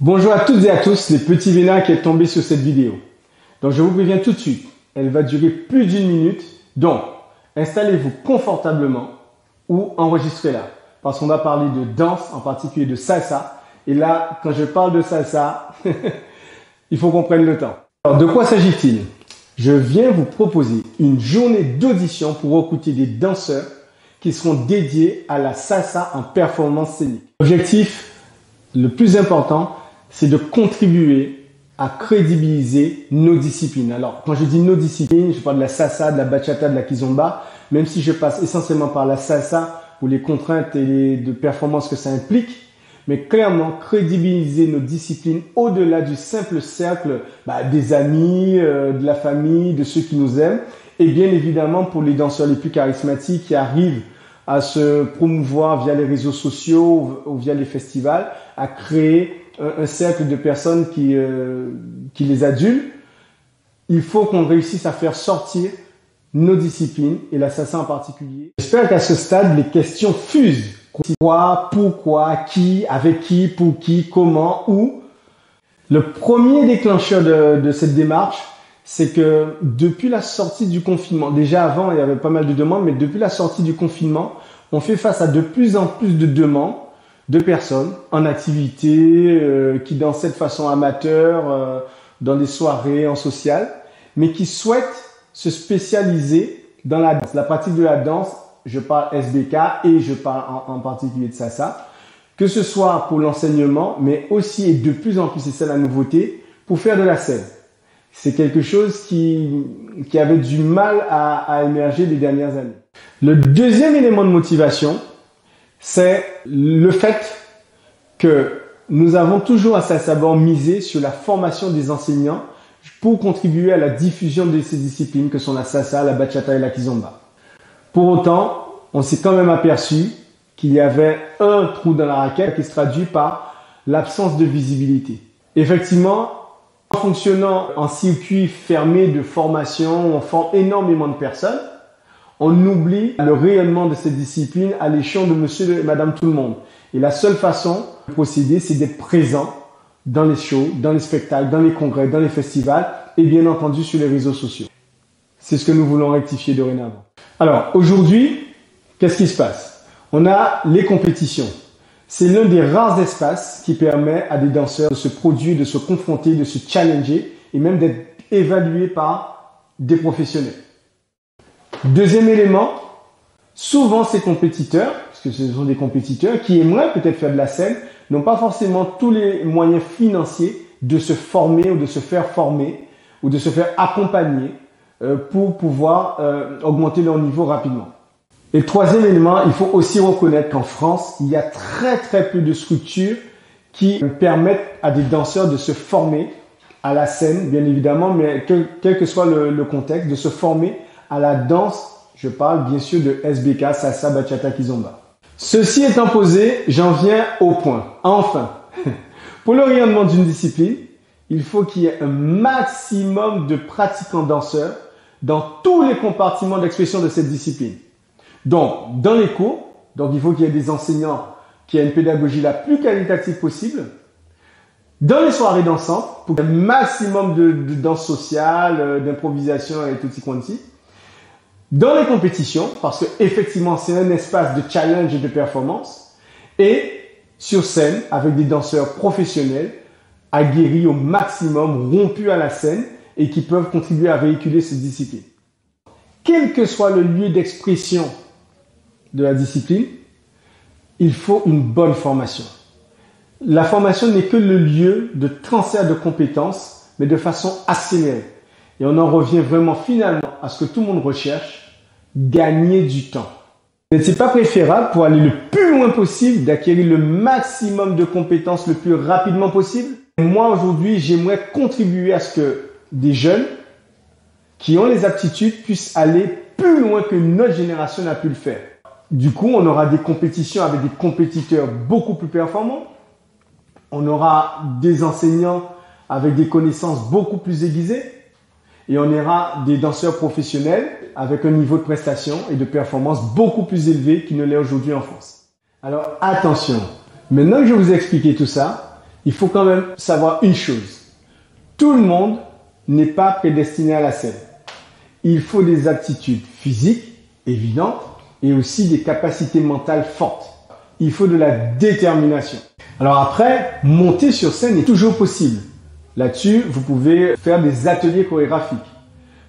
Bonjour à toutes et à tous, les petits vénins qui est tombé sur cette vidéo. Donc je vous préviens tout de suite, elle va durer plus d'1 minute, donc installez-vous confortablement ou enregistrez-la. Parce qu'on va parler de danse, en particulier de salsa. Et là, quand je parle de salsa, il faut qu'on prenne le temps. Alors de quoi s'agit-il? Je viens vous proposer une journée d'audition pour recruter des danseurs qui seront dédiés à la salsa en performance scénique. L'objectif le plus important, c'est de contribuer à crédibiliser nos disciplines. Alors, quand je dis nos disciplines, je parle de la salsa, de la bachata, de la kizomba, même si je passe essentiellement par la salsa pour les contraintes et de performance que ça implique, mais clairement crédibiliser nos disciplines au-delà du simple cercle des amis, de la famille, de ceux qui nous aiment, et bien évidemment pour les danseurs les plus charismatiques qui arrivent à se promouvoir via les réseaux sociaux ou via les festivals, à créer un cercle de personnes qui les adulent. Il faut qu'on réussisse à faire sortir nos disciplines et la salsa en particulier. J'espère qu'à ce stade, les questions fusent. Quoi, pourquoi, qui, avec qui, pour qui, comment, où. Le premier déclencheur de cette démarche, c'est que depuis la sortie du confinement, déjà avant il y avait pas mal de demandes, mais depuis la sortie du confinement, on fait face à de plus en plus de demandes de personnes en activité, qui dansaient de façon amateur, dans des soirées, en social, mais qui souhaitent se spécialiser dans la danse, la pratique de la danse. Je parle SBK et je parle en particulier de salsa, que ce soit pour l'enseignement, mais aussi et de plus en plus, c'est ça la nouveauté, pour faire de la scène. C'est quelque chose qui avait du mal à émerger les dernières années. Le deuxième élément de motivation, c'est le fait que nous avons toujours à Salsaborn misé sur la formation des enseignants pour contribuer à la diffusion de ces disciplines que sont la salsa, la bachata et la kizomba. Pour autant, on s'est quand même aperçu qu'il y avait un trou dans la raquette qui se traduit par l'absence de visibilité. Effectivement, en fonctionnant en circuit fermé de formation, on forme énormément de personnes. On oublie le rayonnement de cette discipline à l'échelon de monsieur et madame tout le monde. Et la seule façon de procéder, c'est d'être présent dans les shows, dans les spectacles, dans les congrès, dans les festivals et bien entendu sur les réseaux sociaux. C'est ce que nous voulons rectifier dorénavant. Alors aujourd'hui, qu'est-ce qui se passe? On a les compétitions. C'est l'un des rares espaces qui permet à des danseurs de se produire, de se confronter, de se challenger et même d'être évalués par des professionnels. Deuxième élément, souvent ces compétiteurs, parce que ce sont des compétiteurs qui aimeraient peut-être faire de la scène, n'ont pas forcément tous les moyens financiers de se former ou de se faire former ou de se faire accompagner pour pouvoir augmenter leur niveau rapidement. Et le troisième élément, il faut aussi reconnaître qu'en France, il y a très peu de structures qui permettent à des danseurs de se former à la scène, bien évidemment, mais quel que soit le contexte, de se former à la danse. Je parle bien sûr de SBK, salsa, bachata, kizomba. Ceci étant posé, j'en viens au point. Enfin, pour le rayonnement d'une discipline, il faut qu'il y ait un maximum de pratiquants danseurs dans tous les compartiments d'expression de cette discipline. Donc, dans les cours, il faut qu'il y ait des enseignants qui aient une pédagogie la plus qualitative possible. Dans les soirées dansantes, pour qu'il y ait un maximum de danse sociale, d'improvisation et tutti quanti. Dans les compétitions, parce que effectivement c'est un espace de challenge et de performance. Et sur scène, avec des danseurs professionnels, aguerris au maximum, rompus à la scène et qui peuvent contribuer à véhiculer cette discipline. Quel que soit le lieu d'expression de la discipline, il faut une bonne formation. La formation n'est que le lieu de transfert de compétences, mais de façon accélérée. Et on en revient vraiment finalement à ce que tout le monde recherche, gagner du temps. N'est-il pas préférable pour aller le plus loin possible d'acquérir le maximum de compétences le plus rapidement possible? Moi aujourd'hui, j'aimerais contribuer à ce que des jeunes qui ont les aptitudes puissent aller plus loin que notre génération n'a pu le faire. Du coup, on aura des compétitions avec des compétiteurs beaucoup plus performants. On aura des enseignants avec des connaissances beaucoup plus aiguisées. Et on aura des danseurs professionnels avec un niveau de prestation et de performance beaucoup plus élevé qu'il ne l'est aujourd'hui en France. Alors attention, maintenant que je vous ai expliqué tout ça, il faut quand même savoir une chose. Tout le monde n'est pas prédestiné à la scène. Il faut des aptitudes physiques évidentes et aussi des capacités mentales fortes. Il faut de la détermination. Alors après, monter sur scène est toujours possible. Là-dessus, vous pouvez faire des ateliers chorégraphiques.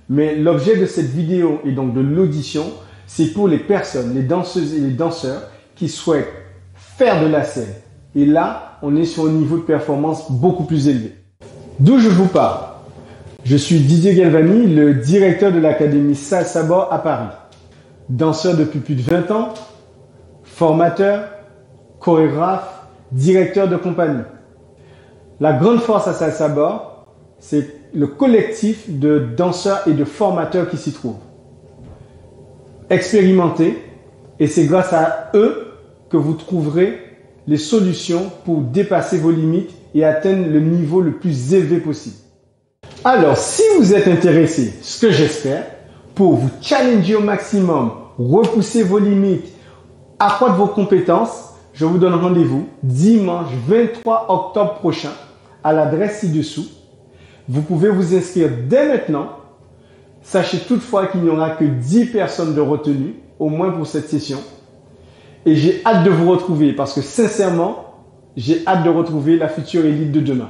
Mais l'objet de cette vidéo et donc de l'audition, c'est pour les personnes, les danseuses et les danseurs qui souhaitent faire de la scène. Et là, on est sur un niveau de performance beaucoup plus élevé. D'où je vous parle? Je suis Didier Galvani, le directeur de l'Académie Salsaborg à Paris. Danseur depuis plus de 20 ans, formateur, chorégraphe, directeur de compagnie. La grande force à Salsaborg, c'est le collectif de danseurs et de formateurs qui s'y trouvent. Expérimentés, et c'est grâce à eux que vous trouverez les solutions pour dépasser vos limites et atteindre le niveau le plus élevé possible. Alors, si vous êtes intéressé, ce que j'espère, pour vous challenger au maximum, repousser vos limites, accroître vos compétences, je vous donne rendez-vous dimanche 23 octobre prochain à l'adresse ci-dessous. Vous pouvez vous inscrire dès maintenant. Sachez toutefois qu'il n'y aura que 10 personnes de retenue, au moins pour cette session. Et j'ai hâte de vous retrouver parce que sincèrement, j'ai hâte de retrouver la future élite de demain.